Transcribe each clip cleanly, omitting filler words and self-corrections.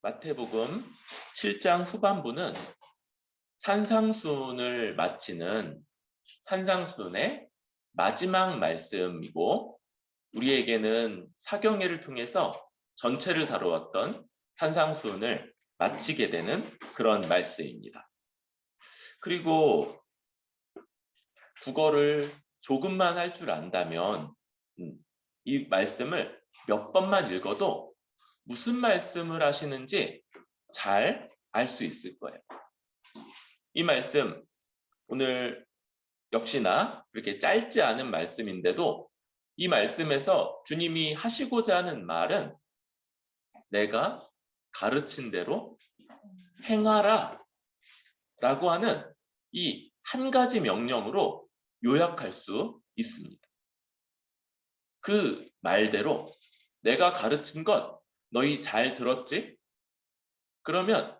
마태복음 7장 후반부는 산상수훈을 마치는 산상수훈의 마지막 말씀이고, 우리에게는 사경회를 통해서 전체를 다루었던 산상수훈을 마치게 되는 그런 말씀입니다. 그리고 국어를 조금만 할 줄 안다면 이 말씀을 몇 번만 읽어도 무슨 말씀을 하시는지 잘 알 수 있을 거예요. 이 말씀 오늘 역시나 그렇게 짧지 않은 말씀인데도 이 말씀에서 주님이 하시고자 하는 말은 내가 가르친 대로 행하라 라고 하는 이 한 가지 명령으로 요약할 수 있습니다. 그 말대로 내가 가르친 것 너희 잘 들었지? 그러면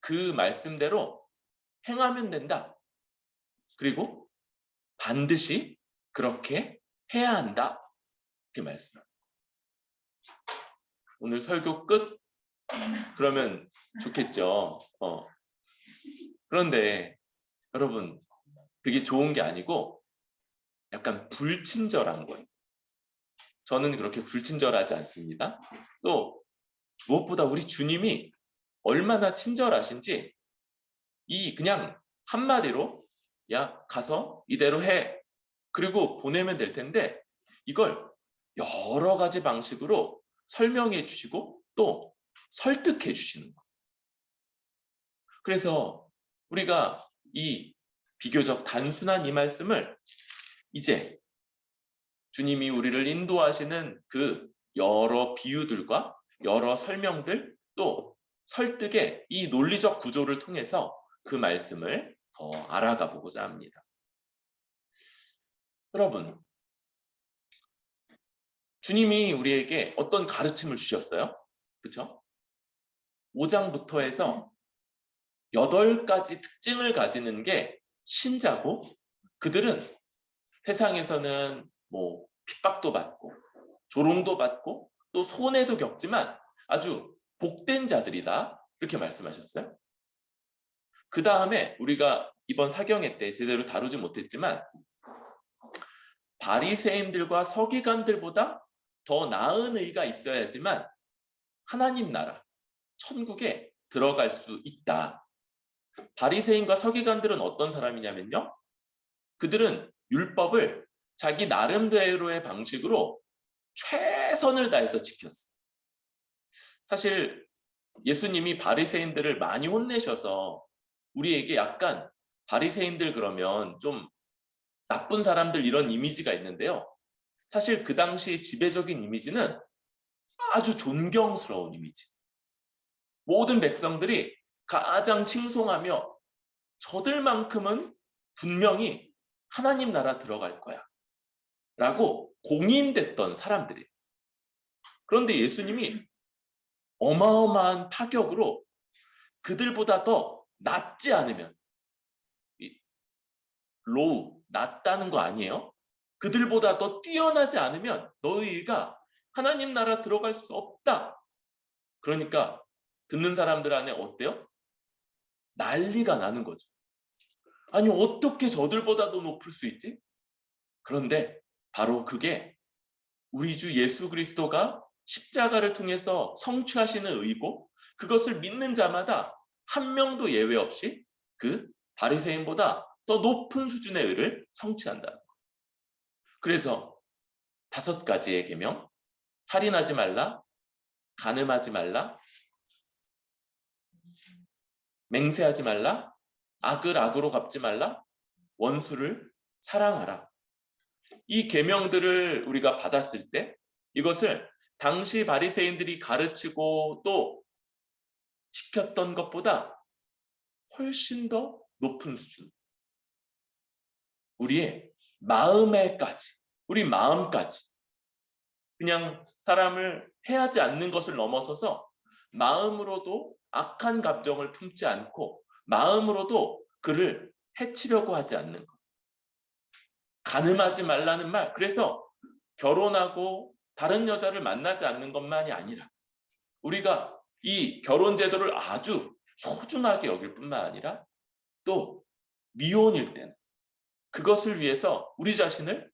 그 말씀대로 행하면 된다. 그리고 반드시 그렇게 해야 한다. 이렇게 말씀합니다. 오늘 설교 끝? 그러면 좋겠죠. 그런데 여러분, 그게 좋은 게 아니고 약간 불친절한 거예요. 저는 그렇게 불친절하지 않습니다. 또 무엇보다 우리 주님이 얼마나 친절하신지 이 그냥 한마디로 야 가서 이대로 해 그리고 보내면 될 텐데 이걸 여러 가지 방식으로 설명해 주시고 또 설득해 주시는 거예요. 그래서 우리가 이 비교적 단순한 이 말씀을 이제 주님이 우리를 인도하시는 그 여러 비유들과 여러 설명들 또 설득의 이 논리적 구조를 통해서 그 말씀을 더 알아가 보고자 합니다. 여러분, 주님이 우리에게 어떤 가르침을 주셨어요? 그렇죠? 5장부터 해서 8가지 특징을 가지는 게 신자고, 그들은 세상에서는 핍박도 받고 조롱도 받고 또 손해도 겪지만 아주 복된 자들이다, 이렇게 말씀하셨어요. 그 다음에 우리가 이번 사경회 때 제대로 다루지 못했지만 바리새인들과 서기관들보다 더 나은 의가 있어야지만 하나님 나라 천국에 들어갈 수 있다. 바리새인과 서기관들은 어떤 사람이냐면요, 그들은 율법을 자기 나름대로의 방식으로 최선을 다해서 지켰어요. 사실 예수님이 바리새인들을 많이 혼내셔서 우리에게 약간 바리새인들 그러면 좀 나쁜 사람들 이런 이미지가 있는데요, 사실 그 당시 지배적인 이미지는 아주 존경스러운 이미지. 모든 백성들이 가장 칭송하며 저들만큼은 분명히 하나님 나라 들어갈 거야 라고 공인됐던 사람들이에요. 그런데 예수님이 어마어마한 파격으로 그들보다 더 낫지 않으면, 로우, 낫다는 거 아니에요? 그들보다 더 뛰어나지 않으면 너희가 하나님 나라 들어갈 수 없다. 그러니까 듣는 사람들 안에 어때요? 난리가 나는 거죠. 아니 어떻게 저들보다 더 높을 수 있지? 그런데 바로 그게 우리 주 예수 그리스도가 십자가를 통해서 성취하시는 의고, 그것을 믿는 자마다 한 명도 예외 없이 그 바리새인보다 더 높은 수준의 의를 성취한다는 거예요. 그래서 5가지의 계명, 살인하지 말라, 간음하지 말라, 맹세하지 말라, 악을 악으로 갚지 말라, 원수를 사랑하라. 이 계명들을 우리가 받았을 때 이것을 당시 바리새인들이 가르치고 또 지켰던 것보다 훨씬 더 높은 수준, 우리의 마음에까지, 우리 마음까지, 그냥 사람을 해하지 않는 것을 넘어서서 마음으로도 악한 감정을 품지 않고 마음으로도 그를 해치려고 하지 않는 것. 간음하지 말라는 말, 그래서 결혼하고 다른 여자를 만나지 않는 것만이 아니라 우리가 이 결혼 제도를 아주 소중하게 여길 뿐만 아니라 또 미혼일 때는 그것을 위해서 우리 자신을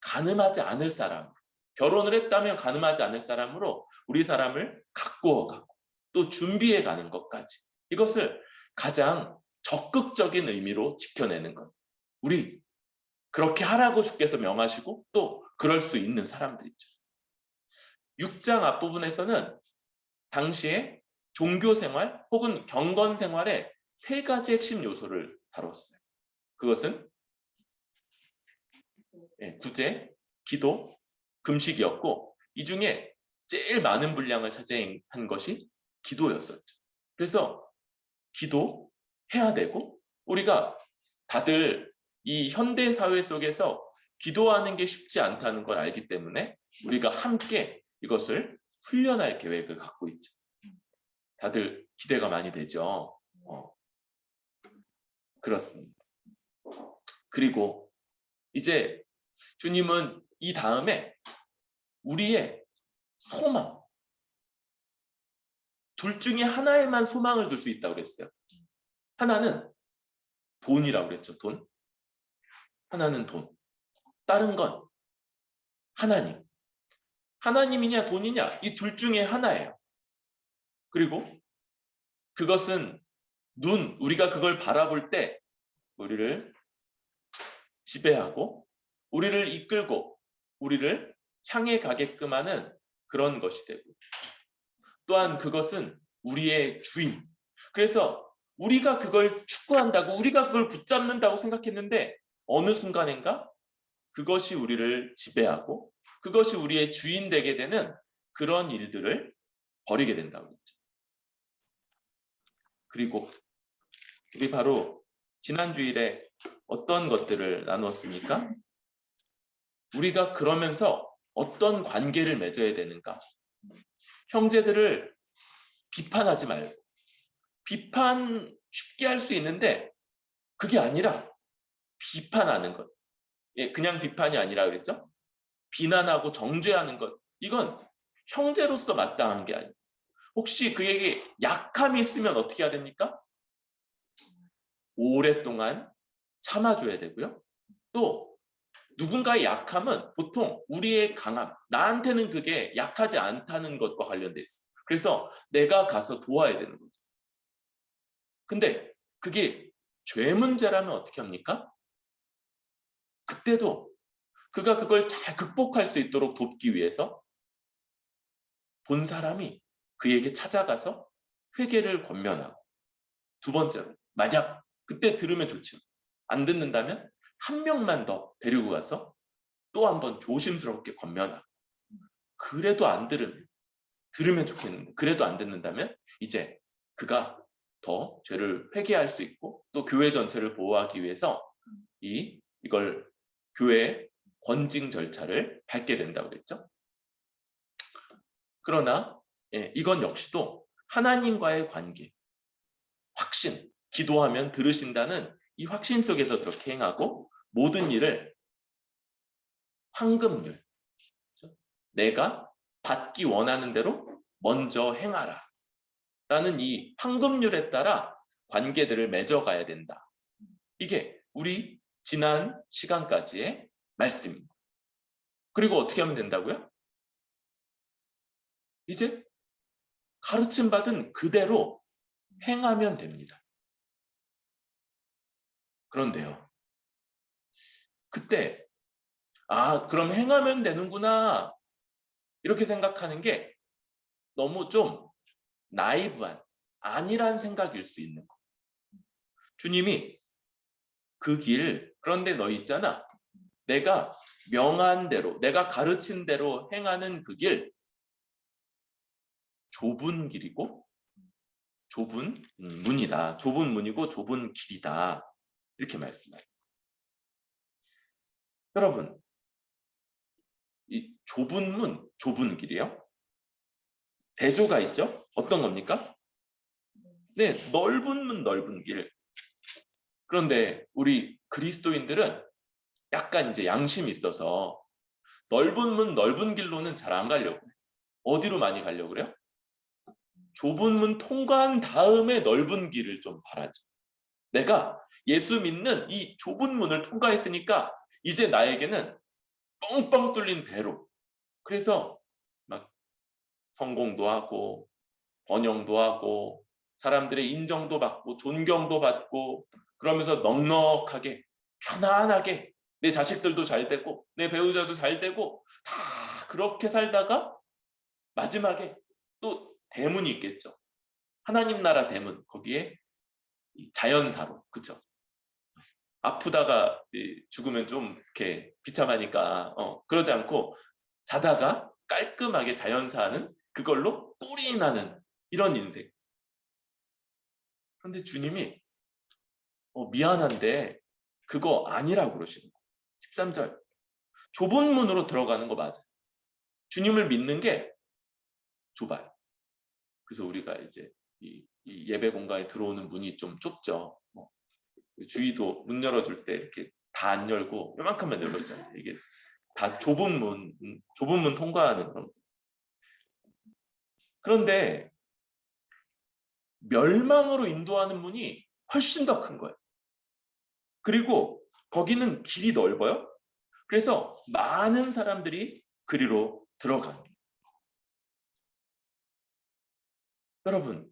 가늠하지 않을 사람, 결혼을 했다면 가늠하지 않을 사람으로 우리 사람을 가꾸어가고 또 준비해 가는 것까지, 이것을 가장 적극적인 의미로 지켜내는 것. 우리 그렇게 하라고 주께서 명하시고 또 그럴 수 있는 사람들이죠. 6장 앞부분에서는 당시에 종교생활 혹은 경건생활의 3가지 핵심 요소를 다뤘어요. 그것은 구제, 기도, 금식이었고 이 중에 제일 많은 분량을 차지한 것이 기도였었죠. 그래서 기도해야 되고, 우리가 다들 이 현대 사회 속에서 기도하는 게 쉽지 않다는 걸 알기 때문에 우리가 함께 이것을 훈련할 계획을 갖고 있죠. 다들 기대가 많이 되죠. 그렇습니다. 그리고 이제 주님은 이 다음에 우리의 소망, 둘 중에 하나에만 소망을 둘 수 있다고 그랬어요. 하나는 돈이라고 그랬죠. 돈. 하나는 돈. 다른 건 하나님. 하나님이냐 돈이냐, 이 둘 중에 하나예요. 그리고 그것은 우리가 그걸 바라볼 때 우리를 지배하고 우리를 이끌고 우리를 향해 가게끔 하는 그런 것이 되고, 또한 그것은 우리의 주인. 그래서 우리가 그걸 추구한다고, 우리가 그걸 붙잡는다고 생각했는데 어느 순간인가 그것이 우리를 지배하고 그것이 우리의 주인 되게 되는 그런 일들을 벌이게 된다고 했죠. 그리고 우리 바로 지난 주일에 어떤 것들을 나누었습니까? 우리가 그러면서 어떤 관계를 맺어야 되는가? 형제들을 비판하지 말고, 비판 쉽게 할 수 있는데 그게 아니라 비판하는 것. 그냥 비판이 아니라 그랬죠? 비난하고 정죄하는 것. 이건 형제로서 마땅한 게 아니에요. 혹시 그에게 약함이 있으면 어떻게 해야 됩니까? 오랫동안 참아줘야 되고요. 또 누군가의 약함은 보통 우리의 강함, 나한테는 그게 약하지 않다는 것과 관련돼 있어요. 그래서 내가 가서 도와야 되는 거죠. 근데 그게 죄 문제라면 어떻게 합니까? 그때도 그가 그걸 잘 극복할 수 있도록 돕기 위해서 본 사람이 그에게 찾아가서 회개를 권면하고, 두 번째로 만약 그때 들으면 좋지만 안 듣는다면 한 명만 더 데리고 가서 또 한번 조심스럽게 권면하고, 그래도 안 들으면 좋겠는데 그래도 안 듣는다면 이제 그가 더 죄를 회개할 수 있고 또 교회 전체를 보호하기 위해서 이걸 교회의 권징 절차를 밟게 된다고 그랬죠. 그러나 이건 역시도 하나님과의 관계, 확신, 기도하면 들으신다는 이 확신 속에서 그렇게 행하고, 모든 일을 황금률, 내가 받기 원하는 대로 먼저 행하라 라는 이 황금률에 따라 관계들을 맺어가야 된다. 이게 우리 지난 시간까지의 말씀입니다. 그리고 어떻게 하면 된다고요? 이제 가르침 받은 그대로 행하면 됩니다. 그런데요, 그때 그럼 행하면 되는구나 이렇게 생각하는 게 너무 좀 나이브한, 아니란 생각일 수 있는 거. 주님이 그 길, 그런데 너 있잖아, 내가 명한 대로, 내가 가르친 대로 행하는 그 길, 좁은 길이고 좁은 문이다. 좁은 문이고 좁은 길이다. 이렇게 말씀해요. 여러분, 이 좁은 문, 좁은 길이요? 대조가 있죠? 어떤 겁니까? 네, 넓은 문, 넓은 길. 그런데 우리 그리스도인들은 약간 이제 양심이 있어서 넓은 문, 넓은 길로는 잘 안 가려고 해요. 어디로 많이 가려고 그래요? 좁은 문 통과한 다음에 넓은 길을 좀 바라죠. 내가 예수 믿는 이 좁은 문을 통과했으니까 이제 나에게는 뻥뻥 뚫린 대로, 그래서 막 성공도 하고 번영도 하고 사람들의 인정도 받고 존경도 받고 그러면서 넉넉하게 편안하게 내 자식들도 잘 되고 내 배우자도 잘 되고 다 그렇게 살다가 마지막에 또 대문이 있겠죠. 하나님 나라 대문, 거기에 자연사로, 그쵸? 아프다가 죽으면 좀 이렇게 비참하니까 그러지 않고 자다가 깔끔하게 자연사하는, 그걸로 꿀이 나는 이런 인생. 그런데 주님이 미안한데 그거 아니라고 그러시는 거예요. 13절. 좁은 문으로 들어가는 거 맞아요. 주님을 믿는 게 좁아요. 그래서 우리가 이제 이 예배 공간에 들어오는 문이 좀 좁죠. 주위도 문 열어줄 때 이렇게 다 안 열고 요만큼만 열어주잖아요. 이게 다 좁은 문 통과하는 그런. 그런데 멸망으로 인도하는 문이 훨씬 더 큰 거예요. 그리고 거기는 길이 넓어요. 그래서 많은 사람들이 그리로 들어가는 거예요. 여러분,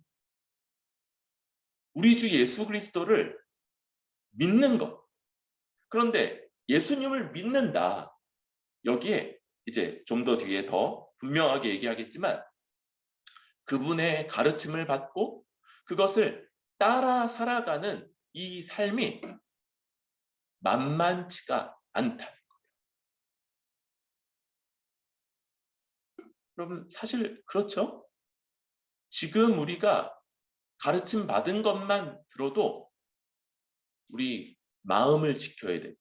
우리 주 예수 그리스도를 믿는 것. 그런데 예수님을 믿는다. 여기에 이제 좀 더 뒤에 더 분명하게 얘기하겠지만 그분의 가르침을 받고 그것을 따라 살아가는 이 삶이 만만치가 않다. 여러분, 사실 그렇죠? 지금 우리가 가르침 받은 것만 들어도 우리 마음을 지켜야 되고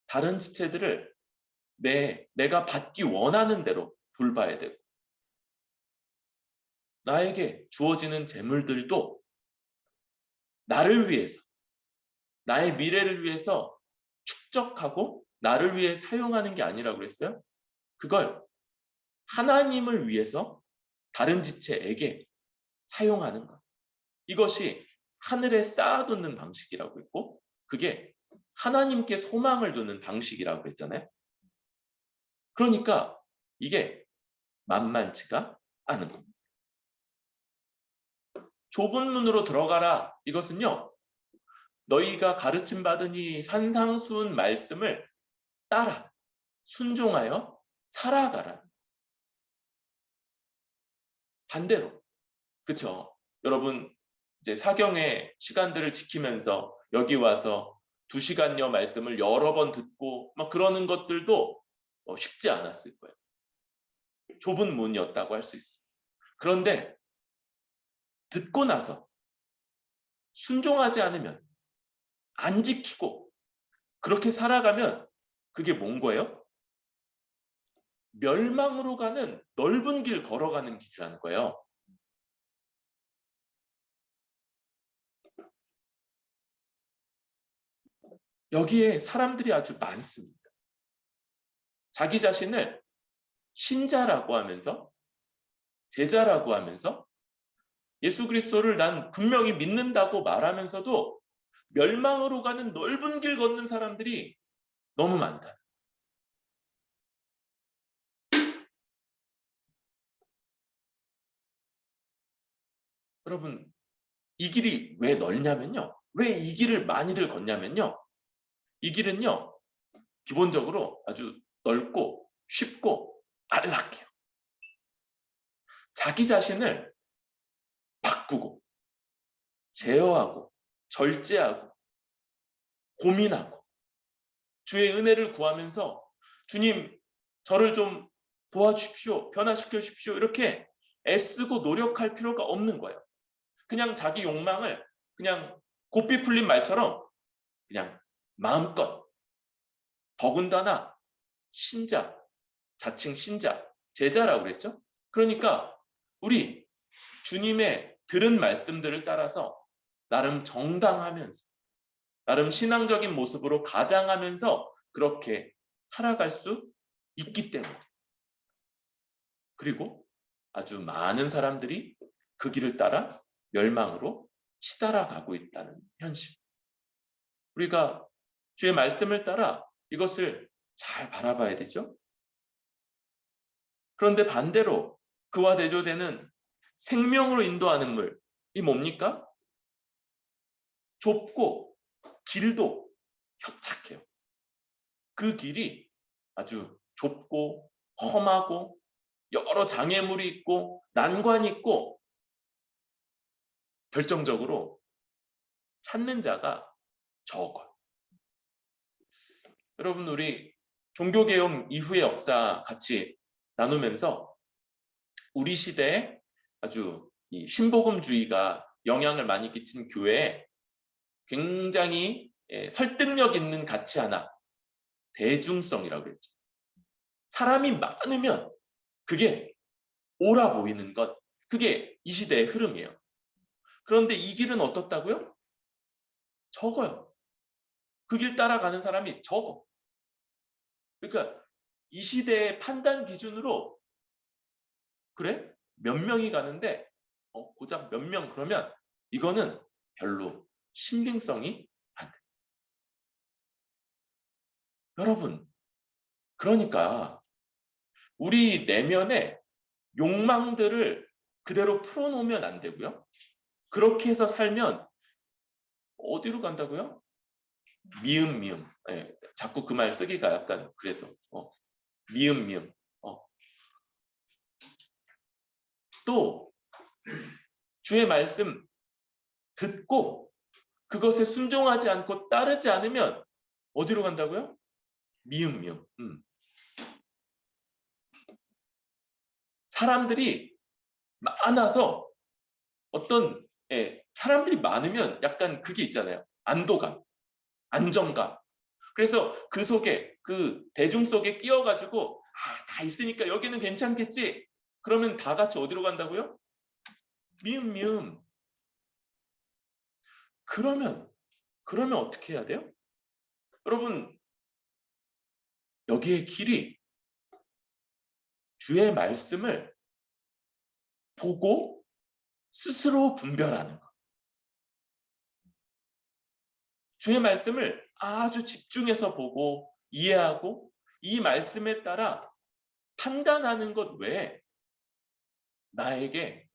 다른 지체들을 내가 받기 원하는 대로 돌봐야 되고 나에게 주어지는 재물들도 나를 위해서, 나의 미래를 위해서 축적하고 나를 위해 사용하는 게 아니라고 그랬어요. 그걸 하나님을 위해서 다른 지체에게 사용하는 것. 이것이 하늘에 쌓아두는 방식이라고 했고 그게 하나님께 소망을 두는 방식이라고 했잖아요. 그러니까 이게 만만치가 않은 겁니다. 좁은 문으로 들어가라. 이것은요. 너희가 가르침 받은 이 산상수훈 말씀을 따라 순종하여 살아가라. 반대로. 그렇죠? 여러분 이제 사경의 시간들을 지키면서 여기 와서 2시간여 말씀을 여러 번 듣고 막 그러는 것들도 쉽지 않았을 거예요. 좁은 문이었다고 할 수 있어요. 그런데 듣고 나서 순종하지 않으면 안 지키고 그렇게 살아가면 그게 뭔 거예요? 멸망으로 가는 넓은 길 걸어가는 길이라는 거예요. 여기에 사람들이 아주 많습니다. 자기 자신을 신자라고 하면서 제자라고 하면서 예수 그리스도를 난 분명히 믿는다고 말하면서도 멸망으로 가는 넓은 길 걷는 사람들이 너무 많다. 여러분, 이 길이 왜 넓냐면요. 왜 이 길을 많이들 걷냐면요. 이 길은요. 기본적으로 아주 넓고 쉽고 안락해요. 자기 자신을 바꾸고 제어하고 절제하고 고민하고 주의 은혜를 구하면서 주님 저를 좀 도와주십시오. 변화시켜 주십시오. 이렇게 애쓰고 노력할 필요가 없는 거예요. 그냥 자기 욕망을 그냥 고삐 풀린 말처럼 그냥 마음껏, 더군다나 신자, 자칭 신자, 제자라고 그랬죠. 그러니까 우리 주님의 들은 말씀들을 따라서 나름 정당하면서 나름 신앙적인 모습으로 가장하면서 그렇게 살아갈 수 있기 때문에, 그리고 아주 많은 사람들이 그 길을 따라 멸망으로 치달아가고 있다는 현실. 우리가 주의 말씀을 따라 이것을 잘 바라봐야 되죠. 그런데 반대로 그와 대조되는 생명으로 인도하는 물이 뭡니까? 좁고 길도 협착해요. 그 길이 아주 좁고 험하고 여러 장애물이 있고 난관이 있고 결정적으로 찾는 자가 적어요. 여러분, 우리 종교개혁 이후의 역사 같이 나누면서 우리 시대에 아주 이 신복음주의가 영향을 많이 끼친 교회에 굉장히 설득력 있는 가치 하나, 대중성이라고 그랬죠. 사람이 많으면 그게 옳아 보이는 것, 그게 이 시대의 흐름이에요. 그런데 이 길은 어떻다고요? 적어요. 그 길 따라가는 사람이 적어. 그러니까 이 시대의 판단 기준으로 그래? 몇 명이 가는데 고작 몇 명 그러면 이거는 별로 신빙성이 안 돼. 여러분, 그러니까 우리 내면의 욕망들을 그대로 풀어놓으면 안 되고요. 그렇게 해서 살면 어디로 간다고요? 미음. 예, 자꾸 그 말 쓰기가 약간 그래서 미음. 또 주의 말씀 듣고 그것에 순종하지 않고 따르지 않으면 어디로 간다고요? 미음. 사람들이 많아서 사람들이 많으면 약간 그게 있잖아요. 안도감, 안정감. 그래서 그 대중 속에 끼어가지고 다 있으니까 여기는 괜찮겠지. 그러면 다 같이 어디로 간다고요? 미음. 그러면 어떻게 해야 돼요? 여러분, 여기에 길이 주의 말씀을 보고 스스로 분별하는 것. 주의 말씀을 아주 집중해서 보고 이해하고 이 말씀에 따라 판단하는 것 외에 나에게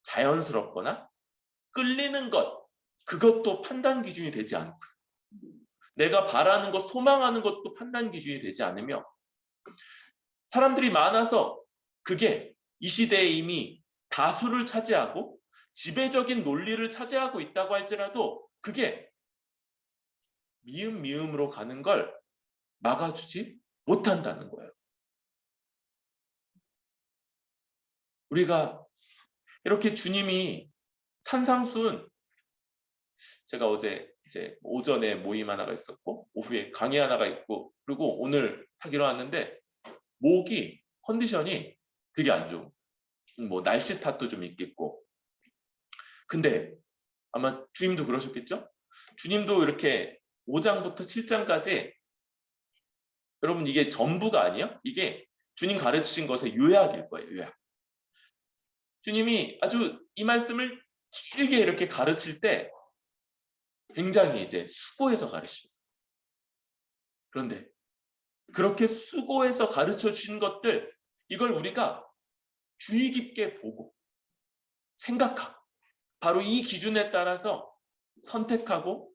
자연스럽거나 끌리는 것, 그것도 판단 기준이 되지 않고 내가 바라는 것, 소망하는 것도 판단 기준이 되지 않으며 사람들이 많아서 그게 이 시대에 이미 다수를 차지하고 지배적인 논리를 차지하고 있다고 할지라도 그게 미음으로 가는 걸 막아주지 못한다는 거예요. 우리가 이렇게 주님이 산상수훈, 제가 어제 이제 오전에 모임 하나가 있었고 오후에 강의 하나가 있고 그리고 오늘 하기로 하는데 목이 컨디션이 되게 안 좋은, 뭐 날씨 탓도 좀 있겠고, 근데 아마 주님도 그러셨겠죠? 주님도 이렇게 5장부터 7장까지 여러분 이게 전부가 아니에요? 이게 주님 가르치신 것의 요약일 거예요. 요약. 주님이 아주 이 말씀을 길게 이렇게 가르칠 때 굉장히 이제 수고해서 가르치셨어요. 그런데 그렇게 수고해서 가르쳐 주신 것들, 이걸 우리가 주의 깊게 보고 생각하고 바로 이 기준에 따라서 선택하고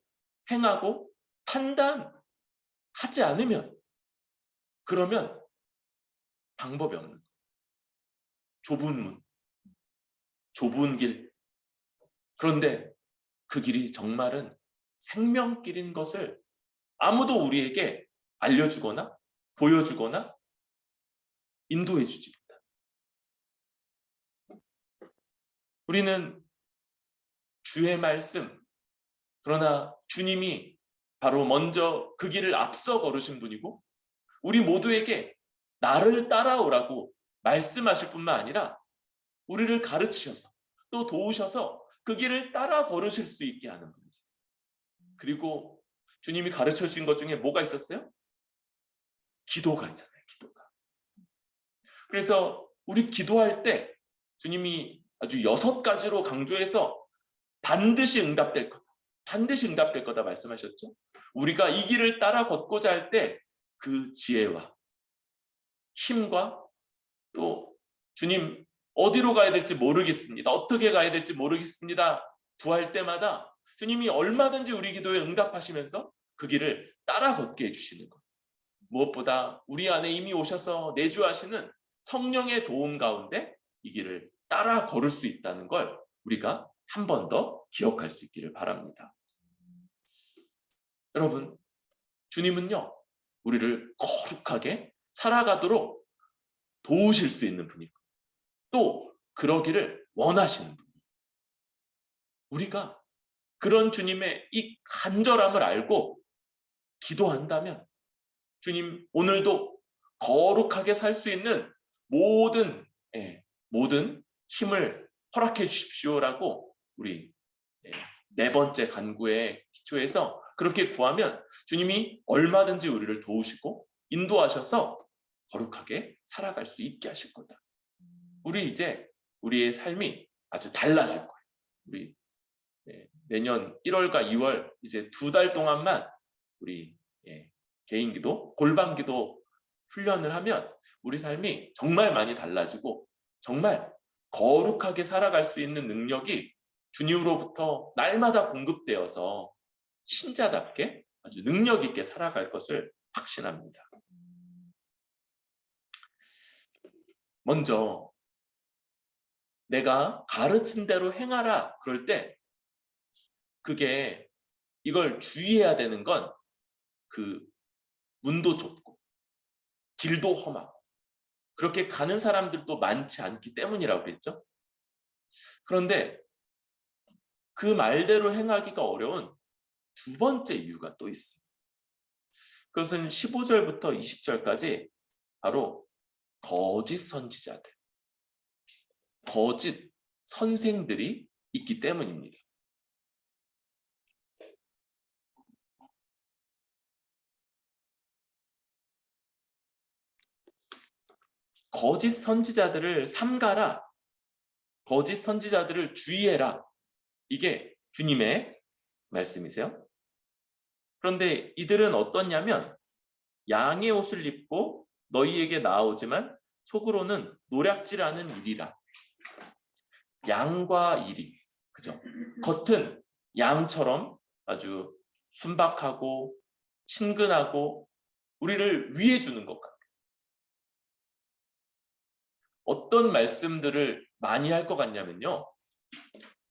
행하고 판단하지 않으면, 그러면 방법이 없는 거예요. 좁은 문, 좁은 길. 그런데 그 길이 정말은 생명길인 것을 아무도 우리에게 알려주거나 보여주거나 인도해주지 못한다. 우리는 주의 말씀, 그러나 주님이 바로 먼저 그 길을 앞서 걸으신 분이고 우리 모두에게 나를 따라오라고 말씀하실 뿐만 아니라 우리를 가르치셔서 또 도우셔서 그 길을 따라 걸으실 수 있게 하는 분이세요. 그리고 주님이 가르쳐 주신 것 중에 뭐가 있었어요? 기도가 있잖아요. 기도가. 그래서 우리 기도할 때 주님이 아주 6가지로 강조해서 반드시 응답될 거다. 반드시 응답될 거다 말씀하셨죠. 우리가 이 길을 따라 걷고자 할 때 그 지혜와 힘과 또 주님 어디로 가야 될지 모르겠습니다. 어떻게 가야 될지 모르겠습니다. 구할 때마다 주님이 얼마든지 우리 기도에 응답하시면서 그 길을 따라 걷게 해주시는 것. 무엇보다 우리 안에 이미 오셔서 내주하시는 성령의 도움 가운데 이 길을 따라 걸을 수 있다는 걸 우리가 한 번 더 기억할 수 있기를 바랍니다. 여러분, 주님은요, 우리를 거룩하게 살아가도록 도우실 수 있는 분이고 또 그러기를 원하시는 분이에요. 우리가 그런 주님의 이 간절함을 알고 기도한다면 주님 오늘도 거룩하게 살 수 있는 모든 힘을 허락해 주십시오라고 우리 4번째 간구에 기초해서 그렇게 구하면 주님이 얼마든지 우리를 도우시고 인도하셔서 거룩하게 살아갈 수 있게 하실 거다. 우리 이제 우리의 삶이 아주 달라질 거예요. 우리 내년 1월과 2월 이제 2달 동안만 우리 개인기도, 골방기도 훈련을 하면 우리 삶이 정말 많이 달라지고 정말 거룩하게 살아갈 수 있는 능력이 주님으로부터 날마다 공급되어서 신자답게 아주 능력 있게 살아갈 것을 확신합니다. 먼저 내가 가르친 대로 행하라 그럴 때 그게 이걸 주의해야 되는 건 그 문도 좁고 길도 험하고 그렇게 가는 사람들도 많지 않기 때문이라고 그랬죠. 그런데 그 말대로 행하기가 어려운 2번째 이유가 또 있습니다. 그것은 15절부터 20절까지 바로 거짓 선지자들, 거짓 선생들이 있기 때문입니다. 거짓 선지자들을 삼가라, 거짓 선지자들을 주의해라. 이게 주님의 말씀이세요. 그런데 이들은 어떻냐면 양의 옷을 입고 너희에게 나아오지만 속으로는 노략질하는 일이라. 양과 일이, 그죠? 겉은 양처럼 아주 순박하고 친근하고 우리를 위해 주는 것 같아요. 어떤 말씀들을 많이 할 것 같냐면요,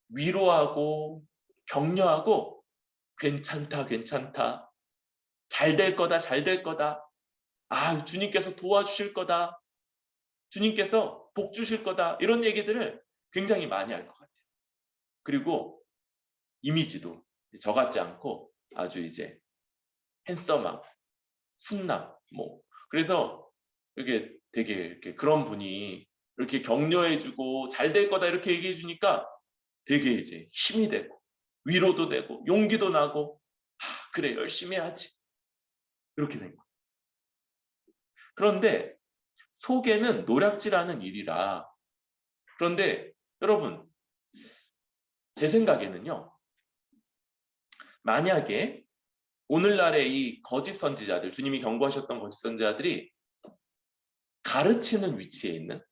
위로하고 격려하고 괜찮다 괜찮다, 잘 될 거다 잘 될 거다, 아 주님께서 도와주실 거다, 주님께서 복 주실 거다, 이런 얘기들을 굉장히 많이 할 것 같아요. 그리고 이미지도 저 같지 않고 아주 이제 핸섬하고 훈남, 그래서 이게 되게 이렇게 그런 분이 이렇게 격려해주고 잘 될 거다 이렇게 얘기해주니까 되게 이제 힘이 되고 위로도 되고 용기도 나고, 그래 열심히 해야지, 이렇게 된 거예요. 그런데 속에는 노략질하는 일이라. 그런데 여러분, 제 생각에는요, 만약에 오늘날의 이 거짓 선지자들, 주님이 경고하셨던 거짓 선지자들이 가르치는 위치에 있는,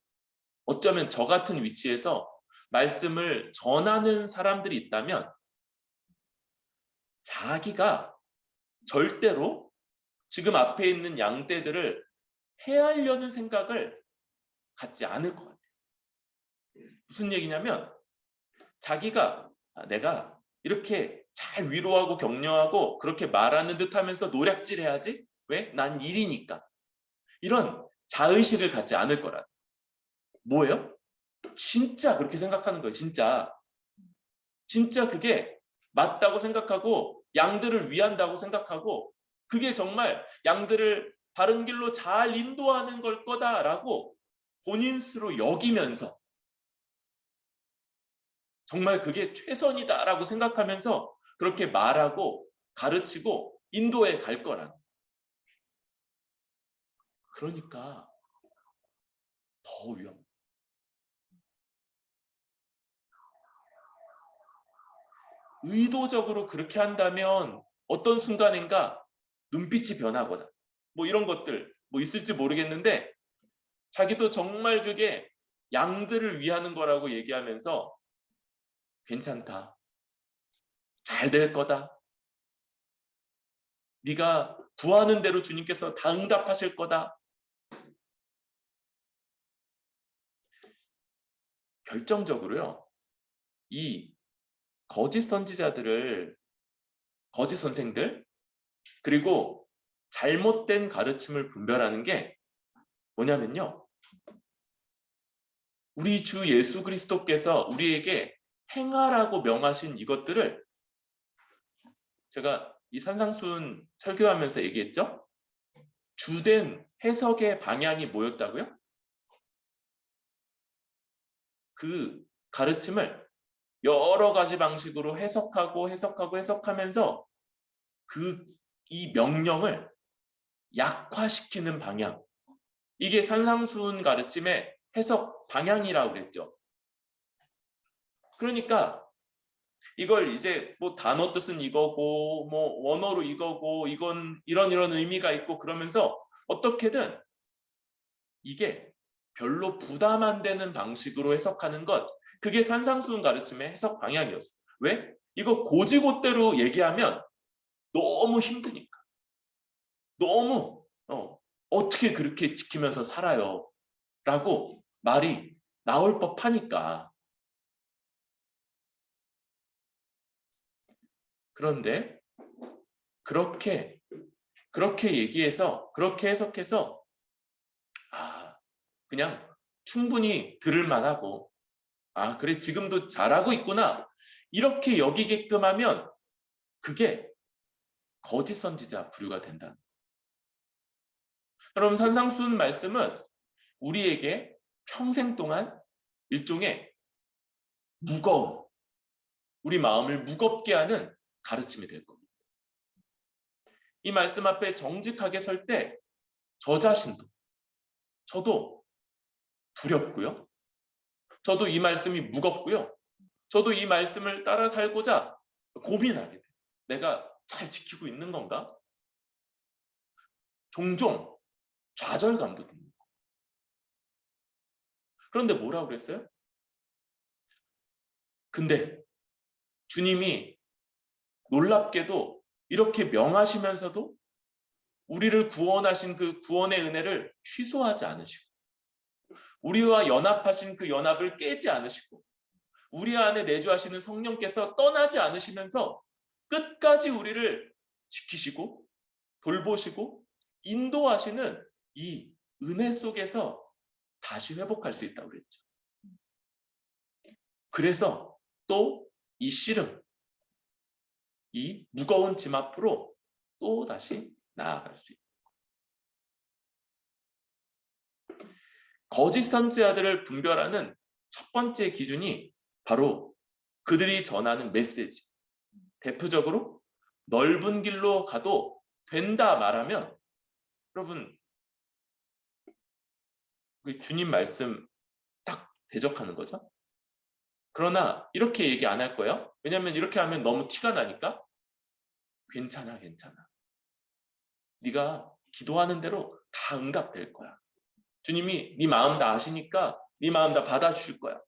어쩌면 저 같은 위치에서 말씀을 전하는 사람들이 있다면 자기가 절대로 지금 앞에 있는 양떼들을 해하려는 생각을 갖지 않을 것 같아요. 무슨 얘기냐면 자기가 내가 이렇게 잘 위로하고 격려하고 그렇게 말하는 듯 하면서 노략질해야지, 왜? 난 일이니까, 이런 자의식을 갖지 않을 거라. 뭐예요? 진짜 그렇게 생각하는 거예요. 진짜 그게 맞다고 생각하고 양들을 위한다고 생각하고 그게 정말 양들을 바른 길로 잘 인도하는 걸 거다라고 본인 스스로 여기면서 정말 그게 최선이다라고 생각하면서 그렇게 말하고 가르치고 인도해 갈 거라는. 그러니까 더 위험. 의도적으로 그렇게 한다면 어떤 순간인가 눈빛이 변하거나 뭐 이런 것들 뭐 있을지 모르겠는데, 자기도 정말 그게 양들을 위하는 거라고 얘기하면서 괜찮다, 잘 될 거다, 네가 구하는 대로 주님께서 다 응답하실 거다. 결정적으로요, 이 거짓 선지자들을, 거짓 선생들, 그리고 잘못된 가르침을 분별하는 게 뭐냐면요, 우리 주 예수 그리스도께서 우리에게 행하라고 명하신 이것들을, 제가 이 산상순 설교하면서 얘기했죠? 주된 해석의 방향이 뭐였다고요? 그 가르침을 여러 가지 방식으로 해석하면서 이 명령을 약화시키는 방향, 이게 산상수훈 가르침의 해석 방향이라고 그랬죠. 그러니까 이걸 이제 뭐 단어 뜻은 이거고 뭐 원어로 이거고 이건 이런 의미가 있고 그러면서 어떻게든 이게 별로 부담 안 되는 방식으로 해석하는 것, 그게 산상수훈 가르침의 해석 방향이었어요. 왜? 이거 고지고대로 얘기하면 너무 힘드니까. 너무 어떻게 그렇게 지키면서 살아요? 라고 말이 나올 법하니까. 그런데 그렇게 얘기해서, 그렇게 해석해서 그냥 충분히 들을 만하고, 그래 지금도 잘하고 있구나, 이렇게 여기게끔 하면 그게 거짓 선지자 부류가 된다. 여러분, 산상수훈 말씀은 우리에게 평생 동안 일종의 무거움, 우리 마음을 무겁게 하는 가르침이 될 겁니다. 이 말씀 앞에 정직하게 설 때 저 자신도, 저도 두렵고요, 저도 이 말씀이 무겁고요, 저도 이 말씀을 따라 살고자 고민하게 돼요. 내가 잘 지키고 있는 건가? 종종 좌절감도 듭니다. 그런데 뭐라고 그랬어요? 근데 주님이 놀랍게도 이렇게 명하시면서도 우리를 구원하신 그 구원의 은혜를 취소하지 않으시고, 우리와 연합하신 그 연합을 깨지 않으시고, 우리 안에 내주하시는 성령께서 떠나지 않으시면서 끝까지 우리를 지키시고 돌보시고 인도하시는 이 은혜 속에서 다시 회복할 수 있다고 그랬죠. 그래서 또 이 씨름, 이 무거운 짐 앞으로 또 다시 나아갈 수 있다. 거짓 선지자들을 분별하는 첫 번째 기준이 바로 그들이 전하는 메시지. 대표적으로 넓은 길로 가도 된다 말하면, 여러분 주님 말씀 딱 대적하는 거죠. 그러나 이렇게 얘기 안 할 거예요. 왜냐하면 이렇게 하면 너무 티가 나니까. 괜찮아. 네가 기도하는 대로 다 응답될 거야. 주님이 네 마음 다 아시니까 네 마음 다 받아주실 거야.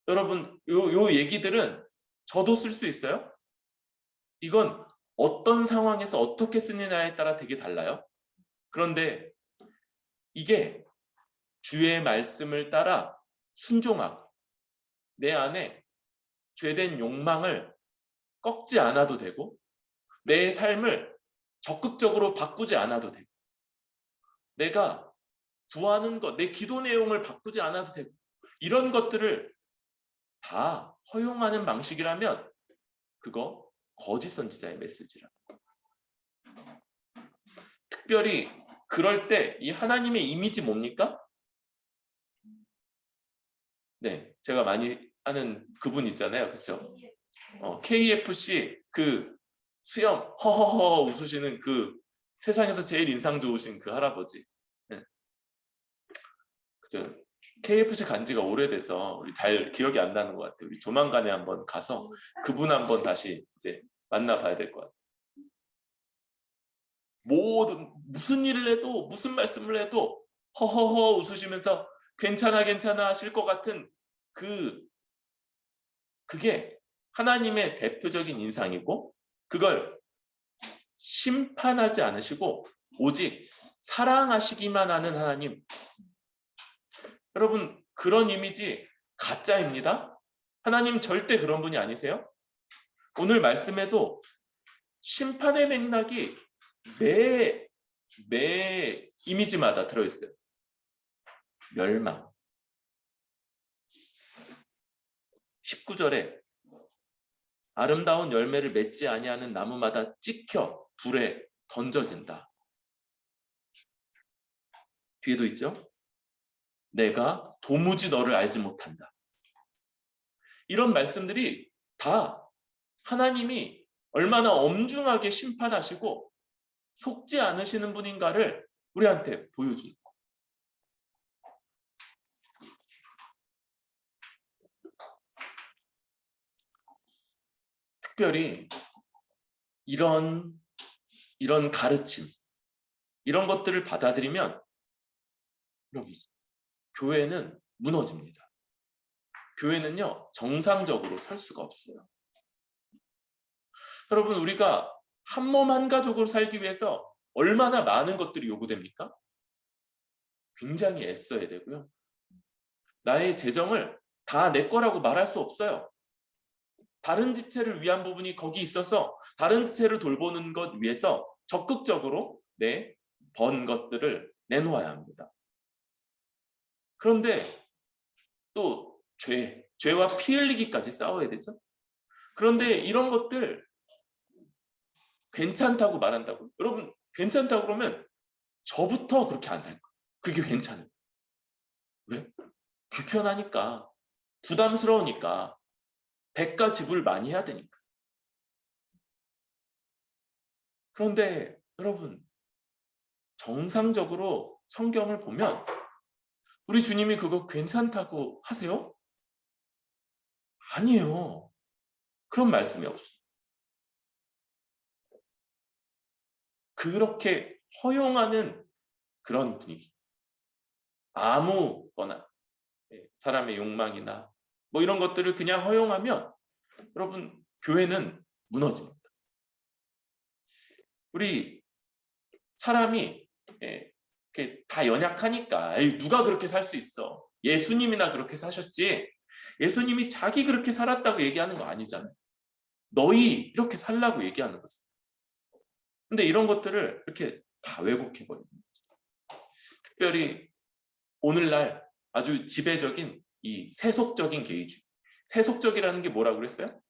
여러분, 요 얘기들은 저도 쓸 수 있어요. 이건 어떤 상황에서 어떻게 쓰느냐에 따라 되게 달라요. 그런데 이게 주의 말씀을 따라 순종하고 내 안에 죄된 욕망을 꺾지 않아도 되고, 내 삶을 적극적으로 바꾸지 않아도 되고, 내가 구하는 것, 내 기도 내용을 바꾸지 않아도 되고, 이런 것들을 다 허용하는 방식이라면 그거 거짓 선지자의 메시지라. 특별히 그럴 때 이 하나님의 이미지 뭡니까? 네, 제가 많이 아는 그분 있잖아요, 그렇죠? KFC 그 수염 허허허 웃으시는 그 세상에서 제일 인상 좋으신 그 할아버지. 네. 그죠? KFC 간 지가 오래돼서 우리 잘 기억이 안 나는 것 같아요. 우리 조만간에 한번 가서 그분 한번 다시 이제 만나봐야 될 것 같아요. 모든 무슨 일을 해도 무슨 말씀을 해도 허허허 웃으시면서 괜찮아 괜찮아 하실 것 같은 그게 하나님의 대표적인 인상이고, 그걸 심판하지 않으시고 오직 사랑하시기만 하는 하나님. 여러분, 그런 이미지 가짜입니다. 하나님 절대 그런 분이 아니세요. 오늘 말씀에도 심판의 맥락이 매 이미지마다 들어있어요. 멸망. 19절에 아름다운 열매를 맺지 아니하는 나무마다 찍혀 불에 던져진다. 뒤에도 있죠. 내가 도무지 너를 알지 못한다. 이런 말씀들이 다 하나님이 얼마나 엄중하게 심판하시고 속지 않으시는 분인가를 우리한테 보여주는 거예요. 특별히 이런 가르침, 이런 것들을 받아들이면 여러분, 교회는 무너집니다. 교회는요, 정상적으로 설 수가 없어요. 여러분, 우리가 한 몸 한 가족으로 살기 위해서 얼마나 많은 것들이 요구됩니까? 굉장히 애써야 되고요. 나의 재정을 다 내 거라고 말할 수 없어요. 다른 지체를 위한 부분이 거기 있어서 다른 지체를 돌보는 것 위해서 적극적으로 내 번 것들을 내놓아야 합니다. 그런데 또 죄와 피 흘리기까지 싸워야 되죠. 그런데 이런 것들 괜찮다고 말한다고. 여러분, 괜찮다고 그러면 저부터 그렇게 안 살 거예요. 그게 괜찮아요. 왜? 불편하니까, 부담스러우니까, 대가 지불 많이 해야 되니까. 그런데 여러분, 정상적으로 성경을 보면 우리 주님이 그거 괜찮다고 하세요? 아니에요. 그런 말씀이 없어요. 그렇게 허용하는 그런 분위기. 아무거나 사람의 욕망이나 뭐 이런 것들을 그냥 허용하면 여러분, 교회는 무너집니다. 우리 사람이 이렇게 다 연약하니까 에이, 누가 그렇게 살 수 있어. 예수님이나 그렇게 사셨지. 예수님이 자기 그렇게 살았다고 얘기하는 거 아니잖아요. 너희 이렇게 살라고 얘기하는 거죠. 근데 이런 것들을 이렇게 다 왜곡해버립니다. 특별히 오늘날 아주 지배적인 이 세속적인 개의주의. 세속적이라는 게 뭐라고 그랬어요?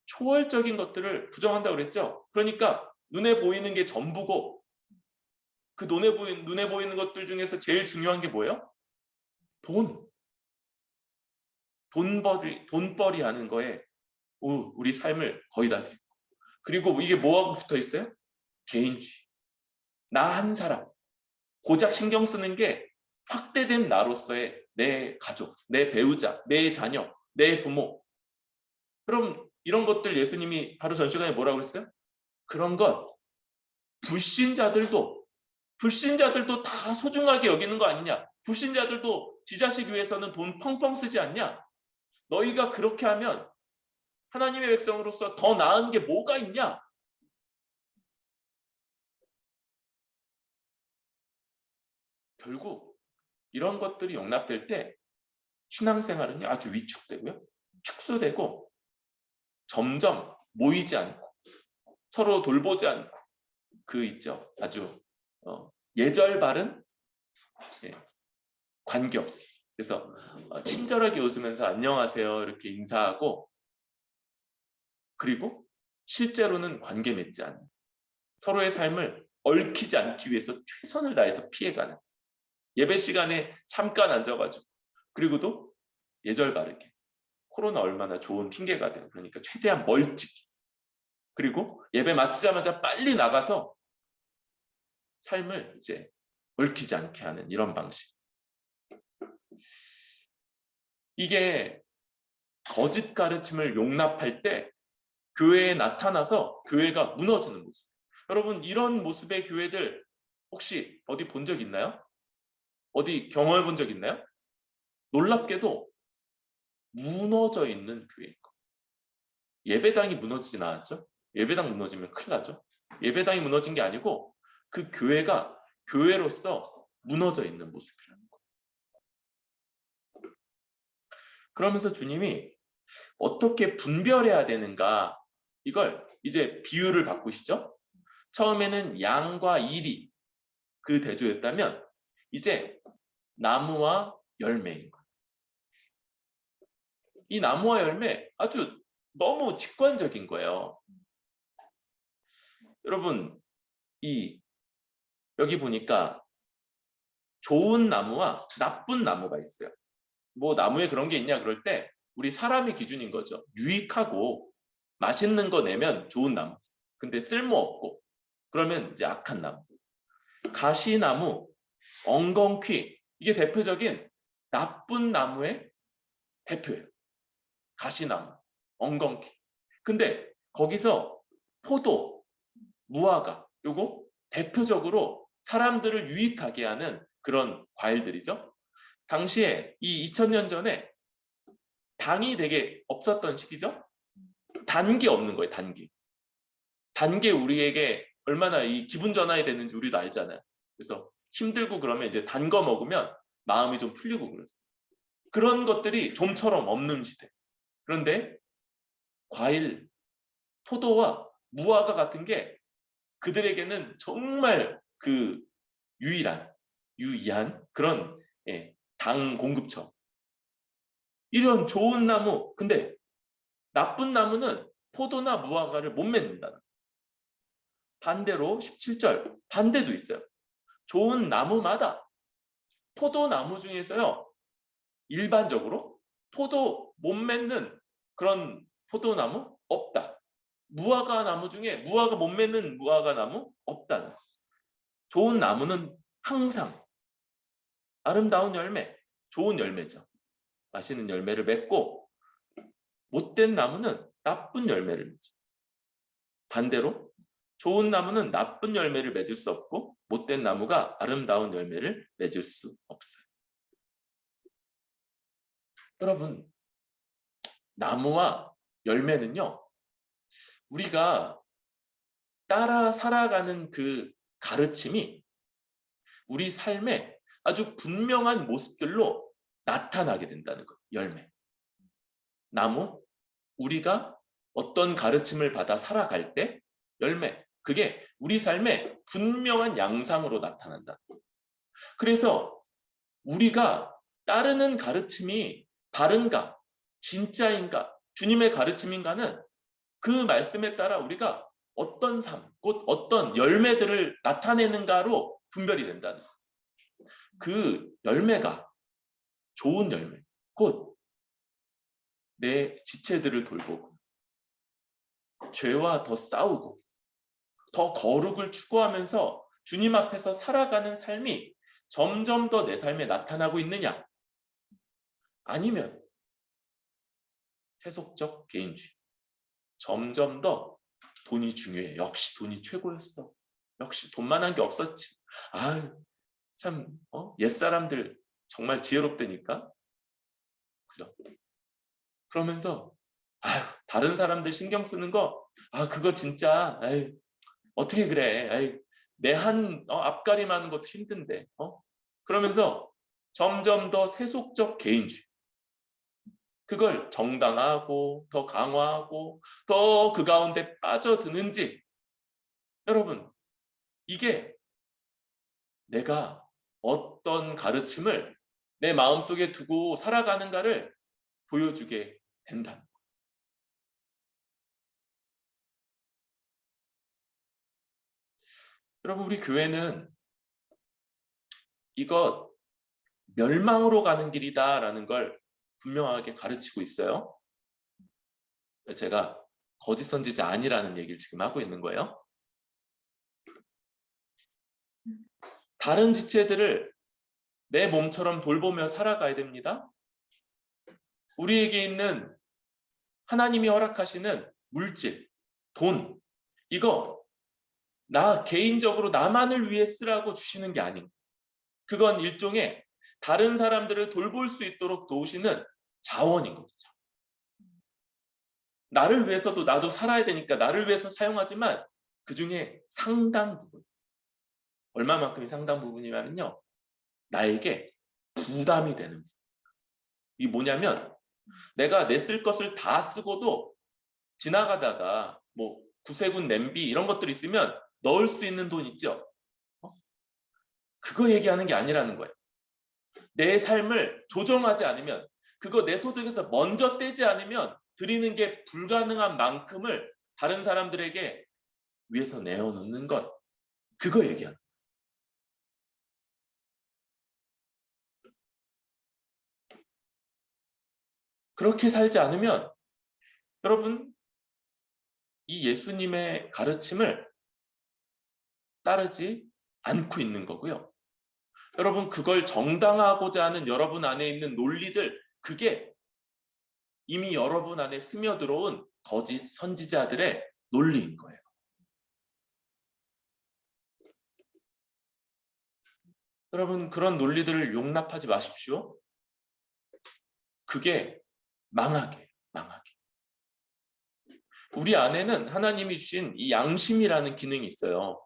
초월적인 것들을 부정한다고 그랬죠. 그러니까 눈에 보이는 게 전부고, 그 눈에 보이는 것들 중에서 제일 중요한 게 뭐예요? 돈벌이 하는 거에 우리 삶을 거의 다 드리고, 그리고 이게 뭐하고 붙어 있어요? 개인주의. 나 한 사람. 고작 신경 쓰는 게 확대된 나로서의 내 가족, 내 배우자, 내 자녀, 내 부모. 그럼 이런 것들 예수님이 바로 전 시간에 뭐라고 그랬어요? 그런 것 불신자들도 다 소중하게 여기는 거 아니냐? 불신자들도 지 자식 위해서는 돈 펑펑 쓰지 않냐? 너희가 그렇게 하면 하나님의 백성으로서 더 나은 게 뭐가 있냐? 결국 이런 것들이 용납될 때 신앙생활은 아주 위축되고요. 축소되고 점점 모이지 않고 서로 돌보지 않고 있죠. 아주 예절 바른 관계 없어요. 그래서 친절하게 웃으면서 안녕하세요 이렇게 인사하고, 그리고 실제로는 관계 맺지 않는, 서로의 삶을 얽히지 않기 위해서 최선을 다해서 피해가는, 예배 시간에 잠깐 앉아가지고, 그리고도 예절 바르게, 코로나 얼마나 좋은 핑계가 돼요. 그러니까 최대한 멀찍이, 그리고 예배 마치자마자 빨리 나가서 삶을 이제 얽히지 않게 하는 이런 방식. 이게 거짓 가르침을 용납할 때 교회에 나타나서 교회가 무너지는 모습. 여러분, 이런 모습의 교회들 혹시 어디 본 적 있나요? 어디 경험해 본 적 있나요? 놀랍게도 무너져 있는 교회인 거. 예배당이 무너지진 않았죠? 예배당 무너지면 큰일 나죠. 예배당이 무너진 게 아니고 그 교회가 교회로서 무너져 있는 모습이라는 거. 그러면서 주님이 어떻게 분별해야 되는가, 이걸 이제 비유를 바꾸시죠. 처음에는 양과 일이 그 대조였다면 이제 나무와 열매인 거예요. 이 나무와 열매 아주 너무 직관적인 거예요. 여러분, 여기 보니까 좋은 나무와 나쁜 나무가 있어요. 뭐 나무에 그런 게 있냐 그럴 때 우리 사람이 기준인 거죠. 유익하고 맛있는 거 내면 좋은 나무. 근데 쓸모없고 그러면 이제 악한 나무. 가시나무, 엉겅퀴, 이게 대표적인 나쁜 나무의 대표예요. 가시나무, 엉겅퀴. 근데 거기서 포도, 무화과, 요거 대표적으로 사람들을 유익하게 하는 그런 과일들이죠. 당시에 이 2000년 전에 당이 되게 없었던 시기죠. 단 게 없는 거예요. 단 게 우리에게 얼마나 이 기분 전환이 되는지 우리도 알잖아요. 그래서 힘들고 그러면 이제 단 거 먹으면 마음이 좀 풀리고 그러죠. 그런 것들이 좀처럼 없는 시대. 그런데 과일, 포도와 무화과 같은 게 그들에게는 정말 그 유의한 그런 당 공급처. 이런 좋은 나무, 근데 나쁜 나무는 포도나 무화과를 못 맺는다. 반대로 17절 반대도 있어요. 좋은 나무마다 포도나무 중에서요, 일반적으로 포도 못 맺는 그런 포도나무 없다. 무화과 나무 중에 무화과 못 맺는 무화과 나무 없다는. 좋은 나무는 항상 아름다운 열매, 좋은 열매죠. 맛있는 열매를 맺고 못된 나무는 나쁜 열매를 맺죠. 반대로 좋은 나무는 나쁜 열매를 맺을 수 없고 못된 나무가 아름다운 열매를 맺을 수 없어요. 여러분, 나무와 열매는요, 우리가 따라 살아가는 그 가르침이 우리 삶에 아주 분명한 모습들로 나타나게 된다는 거예요. 열매. 나무, 우리가 어떤 가르침을 받아 살아갈 때 열매, 그게 우리 삶에 분명한 양상으로 나타난다. 그래서 우리가 따르는 가르침이 바른가, 진짜인가, 주님의 가르침인가는 그 말씀에 따라 우리가 어떤 삶, 곧 어떤 열매들을 나타내는가로 분별이 된다는 거예요. 그 열매가 좋은 열매, 곧 내 지체들을 돌보고 죄와 더 싸우고 더 거룩을 추구하면서 주님 앞에서 살아가는 삶이 점점 더 내 삶에 나타나고 있느냐? 아니면 세속적 개인주의. 점점 더 돈이 중요해. 역시 돈이 최고였어. 역시 돈만 한 게 없었지. 아, 참 옛사람들 정말 지혜롭다니까. 그죠? 그러면서 아유, 다른 사람들 신경 쓰는 거, 그거 진짜, 아유, 어떻게 그래. 아유, 내 앞가림 하는 것도 힘든데. 그러면서 점점 더 세속적 개인주의. 그걸 정당화하고 더 강화하고 더 그 가운데 빠져드는지, 여러분, 이게 내가 어떤 가르침을 내 마음속에 두고 살아가는가를 보여주게 된다. 여러분, 우리 교회는 이것 멸망으로 가는 길이다라는 걸 분명하게 가르치고 있어요. 제가 거짓 선지자 아니라는 얘기를 지금 하고 있는 거예요. 다른 지체들을 내 몸처럼 돌보며 살아가야 됩니다. 우리에게 있는 하나님이 허락하시는 물질, 돈, 이거 나 개인적으로 나만을 위해 쓰라고 주시는 게 아닌, 그건 일종의 다른 사람들을 돌볼 수 있도록 도우시는 자원인 거죠. 나를 위해서도 나도 살아야 되니까 나를 위해서 사용하지만 그 중에 상당 부분, 얼마만큼이 상당 부분이냐면요, 나에게 부담이 되는 부분. 이 뭐냐면 내가 내 쓸 것을 다 쓰고도 지나가다가 뭐 구세군 냄비 이런 것들이 있으면 넣을 수 있는 돈 있죠. 그거 얘기하는 게 아니라는 거예요. 내 삶을 조정하지 않으면, 그거 내 소득에서 먼저 떼지 않으면 드리는 게 불가능한 만큼을 다른 사람들에게 위해서 내어놓는 것, 그거 얘기하는 거예요. 그렇게 살지 않으면 여러분 이 예수님의 가르침을 따르지 않고 있는 거고요. 여러분 그걸 정당화하고자 하는 여러분 안에 있는 논리들, 그게 이미 여러분 안에 스며들어온 거짓 선지자들의 논리인 거예요. 여러분 그런 논리들을 용납하지 마십시오. 그게 망하게. 우리 안에는 하나님이 주신 이 양심이라는 기능이 있어요.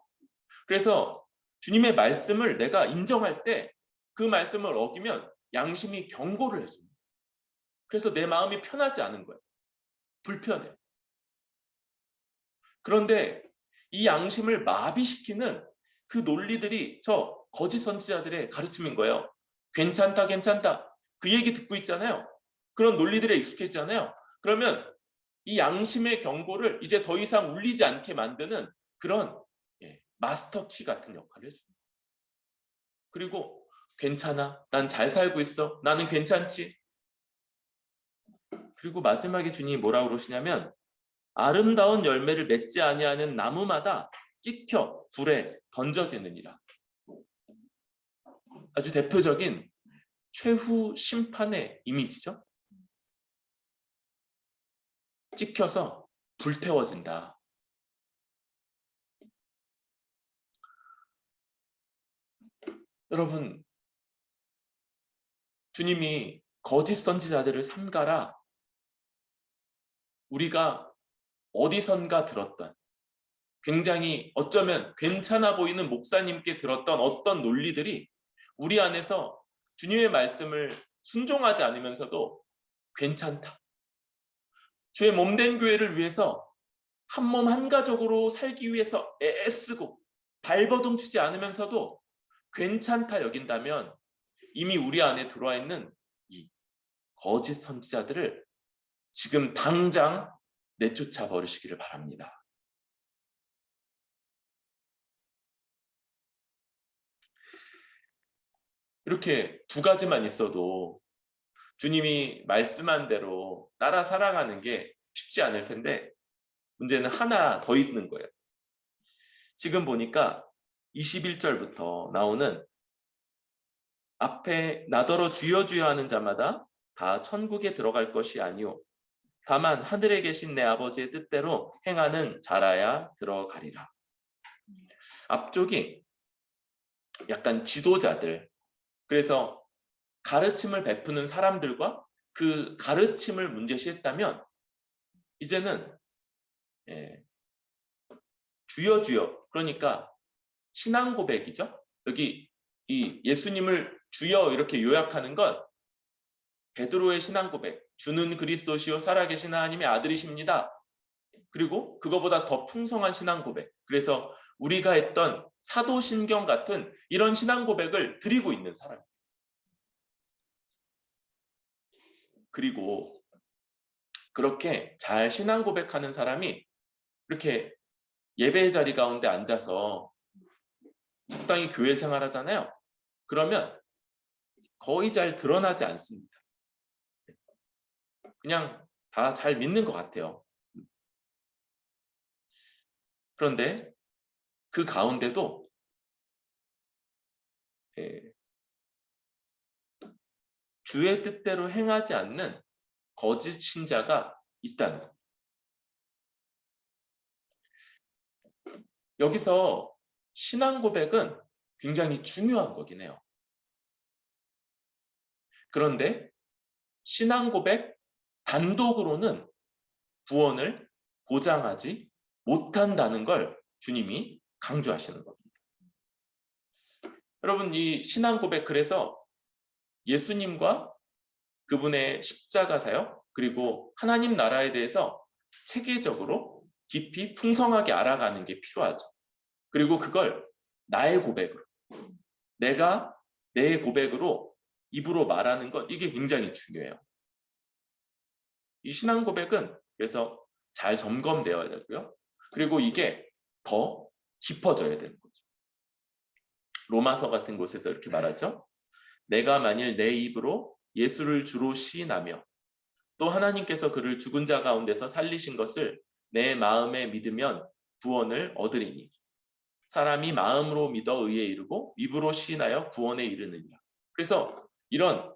그래서 주님의 말씀을 내가 인정할 때 그 말씀을 어기면 양심이 경고를 해줍니다. 그래서 내 마음이 편하지 않은 거예요. 불편해요. 그런데 이 양심을 마비시키는 그 논리들이 저 거짓 선지자들의 가르침인 거예요. 괜찮다. 그 얘기 듣고 있잖아요. 그런 논리들에 익숙해지잖아요. 그러면 이 양심의 경고를 이제 더 이상 울리지 않게 만드는 그런 마스터 키 같은 역할을 해줍니다. 그리고 괜찮아. 난 잘 살고 있어. 나는 괜찮지. 그리고 마지막에 주님이 뭐라고 그러시냐면 아름다운 열매를 맺지 아니하는 나무마다 찍혀 불에 던져지느니라. 아주 대표적인 최후 심판의 이미지죠. 찍혀서 불태워진다. 여러분 주님이 거짓 선지자들을 삼가라, 우리가 어디선가 들었던, 굉장히 어쩌면 괜찮아 보이는 목사님께 들었던 어떤 논리들이 우리 안에서 주님의 말씀을 순종하지 않으면서도 괜찮다, 주의 몸된 교회를 위해서 한 몸 한 가족으로 살기 위해서 애쓰고 발버둥 치지 않으면서도 괜찮다 여긴다면 이미 우리 안에 들어와 있는 이 거짓 선지자들을 지금 당장 내쫓아 버리시기를 바랍니다. 이렇게 두 가지만 있어도 주님이 말씀한 대로 따라 살아가는 게 쉽지 않을 텐데 문제는 하나 더 있는 거예요. 지금 보니까 21절부터 나오는 앞에 나더러 주여 주여 하는 자마다 다 천국에 들어갈 것이 아니오 다만 하늘에 계신 내 아버지의 뜻대로 행하는 자라야 들어가리라. 앞쪽이 약간 지도자들, 그래서 가르침을 베푸는 사람들과 그 가르침을 문제시했다면 이제는 주여 주여, 그러니까 신앙 고백이죠. 여기 이 예수님을 주여 이렇게 요약하는 건 베드로의 신앙 고백, 주는 그리스도시요 살아계신 하나님의 아들이십니다. 그리고 그거보다 더 풍성한 신앙 고백, 그래서 우리가 했던 사도신경 같은 이런 신앙 고백을 드리고 있는 사람. 그리고 그렇게 잘 신앙 고백하는 사람이 이렇게 예배의 자리 가운데 앉아서 적당히 교회 생활하잖아요. 그러면 거의 잘 드러나지 않습니다. 그냥 다 잘 믿는 것 같아요. 그런데 그 가운데도 주의 뜻대로 행하지 않는 거짓 신자가 있다는 것. 여기서 신앙 고백은 굉장히 중요한 거긴 해요. 그런데 신앙 고백 단독으로는 구원을 보장하지 못한다는 걸 주님이 강조하시는 겁니다. 여러분, 이 신앙 고백, 그래서 예수님과 그분의 십자가 사역, 그리고 하나님 나라에 대해서 체계적으로 깊이 풍성하게 알아가는 게 필요하죠. 그리고 그걸 나의 고백으로, 내가 내 고백으로 입으로 말하는 것, 이게 굉장히 중요해요. 이 신앙 고백은 그래서 잘 점검되어야 되고요. 그리고 이게 더 깊어져야 되는 거죠. 로마서 같은 곳에서 이렇게 말하죠. 내가 만일 내 입으로 예수를 주로 시인하며 또 하나님께서 그를 죽은 자 가운데서 살리신 것을 내 마음에 믿으면 구원을 얻으리니 사람이 마음으로 믿어 의에 이르고 입으로 시인하여 구원에 이르느니라. 그래서 이런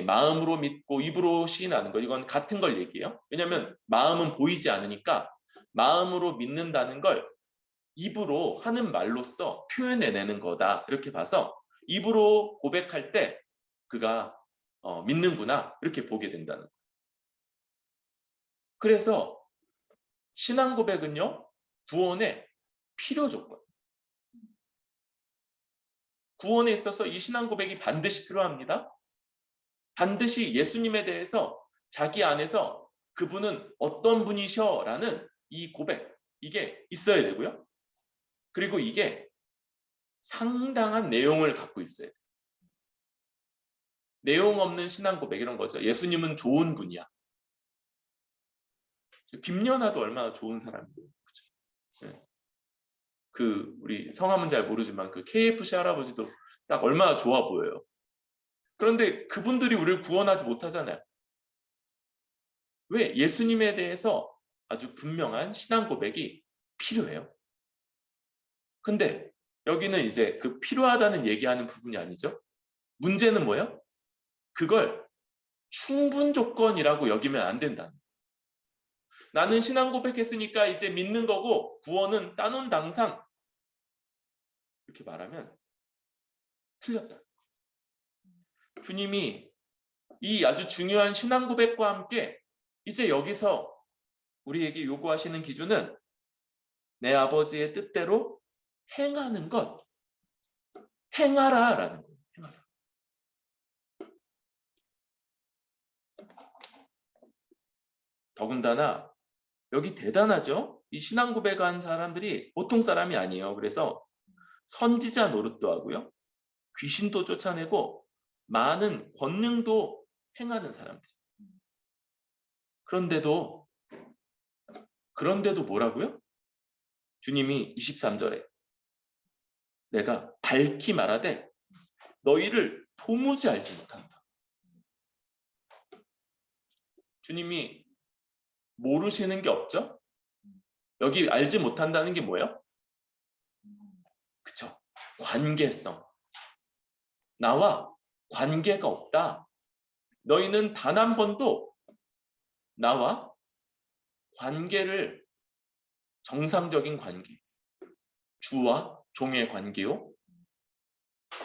마음으로 믿고 입으로 시인하는 것, 이건 같은 걸 얘기해요. 왜냐하면 마음은 보이지 않으니까 마음으로 믿는다는 걸 입으로 하는 말로써 표현해내는 거다, 이렇게 봐서 입으로 고백할 때 그가 믿는구나, 이렇게 보게 된다는 거예요. 그래서 신앙 고백은요, 구원의 필요 조건. 구원에 있어서 이 신앙 고백이 반드시 필요합니다. 반드시 예수님에 대해서 자기 안에서 그분은 어떤 분이셔라는 이 고백, 이게 있어야 되고요. 그리고 이게 상당한 내용을 갖고 있어야 돼요. 내용 없는 신앙 고백, 이런 거죠. 예수님은 좋은 분이야. 김연아도 얼마나 좋은 사람이에요. 그렇죠? 네. 그 우리 성함은 잘 모르지만 그 KFC 할아버지도 딱 얼마나 좋아 보여요. 그런데 그분들이 우리를 구원하지 못하잖아요. 왜? 예수님에 대해서 아주 분명한 신앙 고백이 필요해요. 근데 여기는 이제 그 필요하다는 얘기하는 부분이 아니죠. 문제는 뭐예요? 그걸 충분 조건이라고 여기면 안 된다. 나는 신앙 고백했으니까 이제 믿는 거고 구원은 따놓은 당상, 이렇게 말하면 틀렸다. 주님이 이 아주 중요한 신앙 고백과 함께 이제 여기서 우리에게 요구하시는 기준은 내 아버지의 뜻대로 행하는 것, 행하라라는 거예요. 행하라. 더군다나 여기 대단하죠? 이 신앙 고백한 사람들이 보통 사람이 아니에요. 그래서 선지자 노릇도 하고요, 귀신도 쫓아내고 많은 권능도 행하는 사람들. 그런데도 뭐라고요? 주님이 23절에 내가 밝히 말하되 너희를 도무지 알지 못한다. 주님이 모르시는 게 없죠? 여기 알지 못한다는 게 뭐예요? 그쵸? 관계성. 나와 관계가 없다. 너희는 단 한 번도 나와 관계를, 정상적인 관계, 주와 종의 관계요,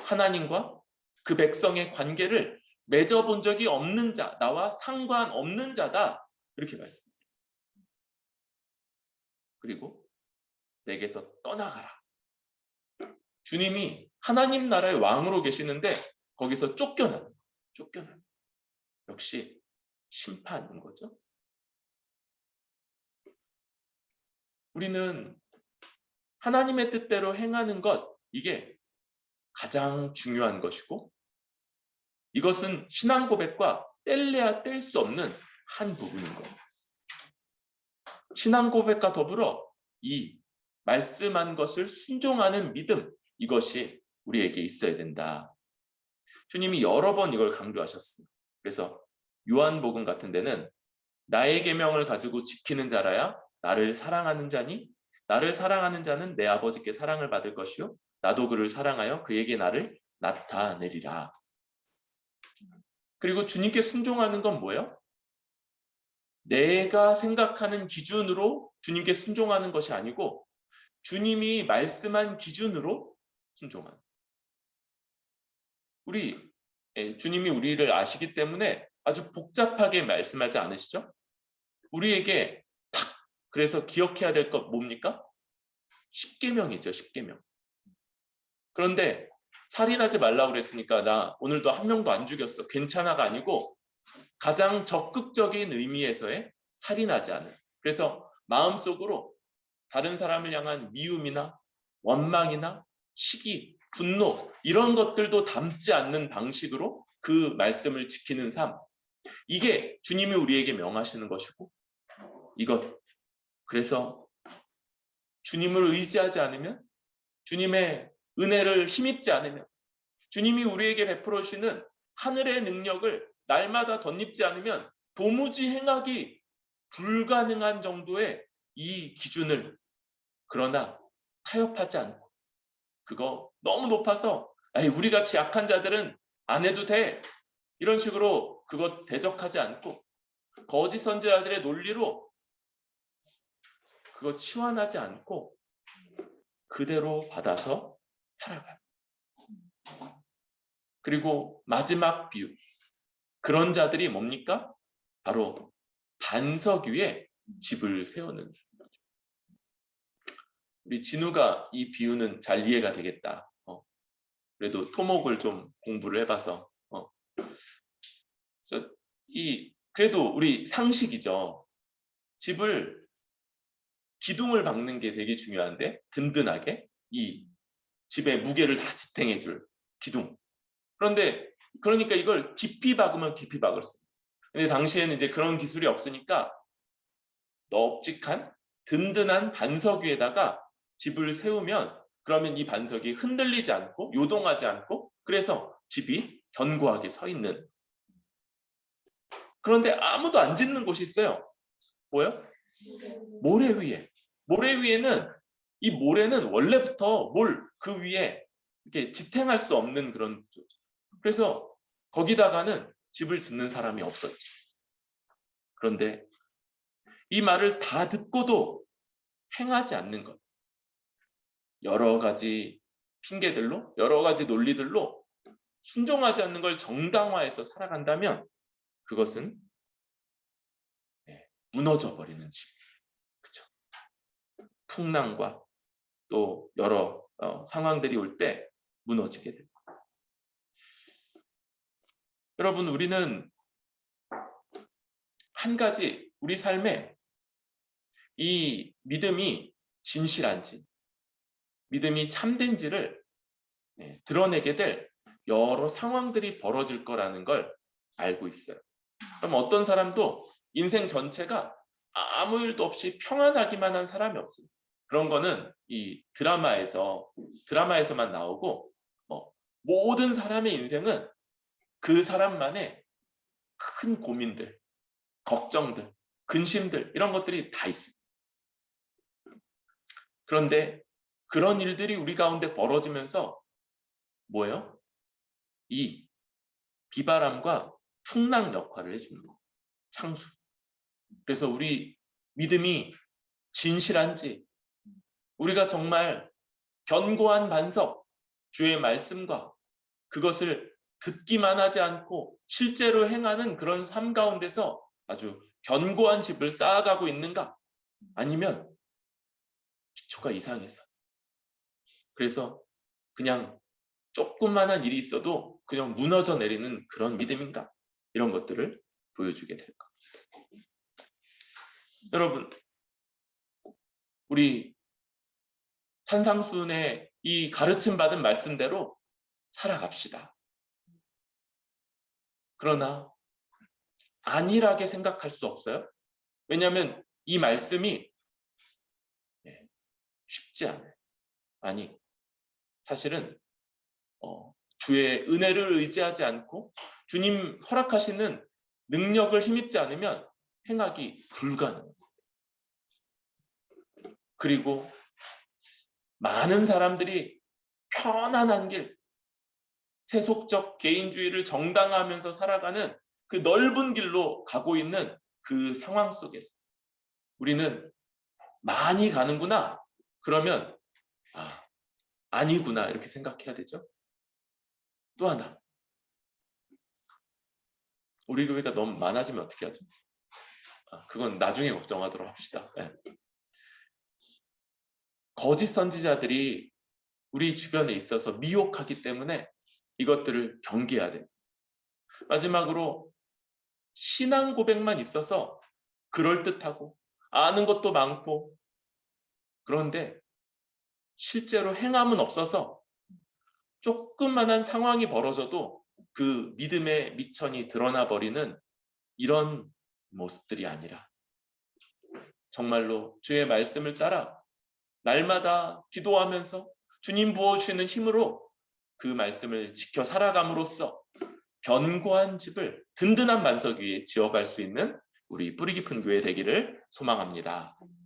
하나님과 그 백성의 관계를 맺어본 적이 없는 자, 나와 상관없는 자다, 이렇게 말씀합니다. 그리고 내게서 떠나가라. 주님이 하나님 나라의 왕으로 계시는데 거기서 쫓겨나는 거예요. 쫓겨나는. 역시 심판인 거죠. 우리는 하나님의 뜻대로 행하는 것, 이게 가장 중요한 것이고, 이것은 신앙 고백과 뗄래야 뗄 수 없는 한 부분인 거예요. 신앙 고백과 더불어 이 말씀한 것을 순종하는 믿음, 이것이 우리에게 있어야 된다. 주님이 여러 번 이걸 강조하셨습니다. 그래서 요한복음 같은 데는 나의 계명을 가지고 지키는 자라야 나를 사랑하는 자니 나를 사랑하는 자는 내 아버지께 사랑을 받을 것이요 나도 그를 사랑하여 그에게 나를 나타내리라. 그리고 주님께 순종하는 건 뭐예요? 내가 생각하는 기준으로 주님께 순종하는 것이 아니고 주님이 말씀한 기준으로 순종하는. 주님이 우리를 아시기 때문에 아주 복잡하게 말씀하지 않으시죠? 우리에게 딱 그래서 기억해야 될 것 뭡니까? 10계명이죠. 10계명. 그런데 살인하지 말라고 그랬으니까 나 오늘도 한 명도 안 죽였어. 괜찮아가 아니고 가장 적극적인 의미에서의 살인하지 않은. 그래서 마음속으로 다른 사람을 향한 미움이나 원망이나 시기, 분노 이런 것들도 담지 않는 방식으로 그 말씀을 지키는 삶. 이게 주님이 우리에게 명하시는 것이고 이것. 그래서 주님을 의지하지 않으면 주님의 은혜를 힘입지 않으면 주님이 우리에게 베풀어 주시는 하늘의 능력을 날마다 덧입지 않으면 도무지 행하기 불가능한 정도의 이 기준을 그러나 타협하지 않고 그거 너무 높아서 우리같이 약한 자들은 안 해도 돼 이런 식으로 그거 대적하지 않고 거짓 선지자들의 논리로 그거 치환하지 않고 그대로 받아서 살아가요. 그리고 마지막 비유. 그런 자들이 뭡니까? 바로 반석 위에 집을 세우는 거죠. 우리 진우가 이 비유는 잘 이해가 되겠다. 그래도 토목을 좀 공부를 해봐서. 그래도 우리 상식이죠. 집을 기둥을 박는 게 되게 중요한데 든든하게 이 집의 무게를 다 지탱해줄 기둥. 그러니까 이걸 깊이 박으면 깊이 박을 수. 근데 당시에는 이제 그런 기술이 없으니까 넙직한 든든한 반석 위에다가 집을 세우면 그러면 이 반석이 흔들리지 않고 요동하지 않고 그래서 집이 견고하게 서 있는. 그런데 아무도 안 짓는 곳이 있어요. 뭐요? 모래 위에. 모래 위에는 이 모래는 원래부터 그 위에 이렇게 지탱할 수 없는 그런. 그래서 거기다가는 집을 짓는 사람이 없었죠. 그런데 이 말을 다 듣고도 행하지 않는 것. 여러 가지 핑계들로 여러 가지 논리들로 순종하지 않는 걸 정당화해서 살아간다면 그것은 무너져 버리는 집. 그렇죠? 풍랑과 또 여러 상황들이 올 때 무너지게 됩니다. 여러분 우리는 한 가지 우리 삶에 이 믿음이 진실한지 믿음이 참된지를 드러내게 될 여러 상황들이 벌어질 거라는 걸 알고 있어요. 그럼 어떤 사람도 인생 전체가 아무 일도 없이 평안하기만 한 사람이 없어요. 그런 거는 이 드라마에서만 나오고 모든 사람의 인생은 그 사람만의 큰 고민들, 걱정들, 근심들 이런 것들이 다 있어요. 그런데 그런 일들이 우리 가운데 벌어지면서 뭐예요? 이 비바람과 풍랑 역할을 해주는 거. 창수. 그래서 우리 믿음이 진실한지 우리가 정말 견고한 반석, 주의 말씀과 그것을 듣기만 하지 않고 실제로 행하는 그런 삶 가운데서 아주 견고한 집을 쌓아가고 있는가? 아니면 기초가 이상해서 그래서 그냥 조그만한 일이 있어도 그냥 무너져 내리는 그런 믿음인가? 이런 것들을 보여주게 될 겁니다. 여러분, 우리 산상수훈의 이 가르침 받은 말씀대로 살아갑시다. 그러나 안일하게 생각할 수 없어요. 왜냐하면 이 말씀이 쉽지 않아요. 아니, 사실은 주의 은혜를 의지하지 않고 주님 허락하시는 능력을 힘입지 않으면 행하기 불가능합니다. 그리고 많은 사람들이 편안한 길, 세속적 개인주의를 정당화하면서 살아가는 그 넓은 길로 가고 있는 그 상황 속에서 우리는 많이 가는구나. 그러면 아니구나 이렇게 생각해야 되죠. 또 하나, 우리 교회가 너무 많아지면 어떻게 하죠? 그건 나중에 걱정하도록 합시다. 네. 거짓 선지자들이 우리 주변에 있어서 미혹하기 때문에 이것들을 경계해야 돼요. 마지막으로 신앙 고백만 있어서 그럴듯하고 아는 것도 많고 그런데 실제로 행함은 없어서 조그만한 상황이 벌어져도 그 믿음의 미천이 드러나 버리는 이런 모습들이 아니라 정말로 주의 말씀을 따라 날마다 기도하면서 주님 부어주시는 힘으로 그 말씀을 지켜 살아감으로써 견고한 집을 든든한 반석 위에 지어갈 수 있는 우리 뿌리 깊은 교회 되기를 소망합니다.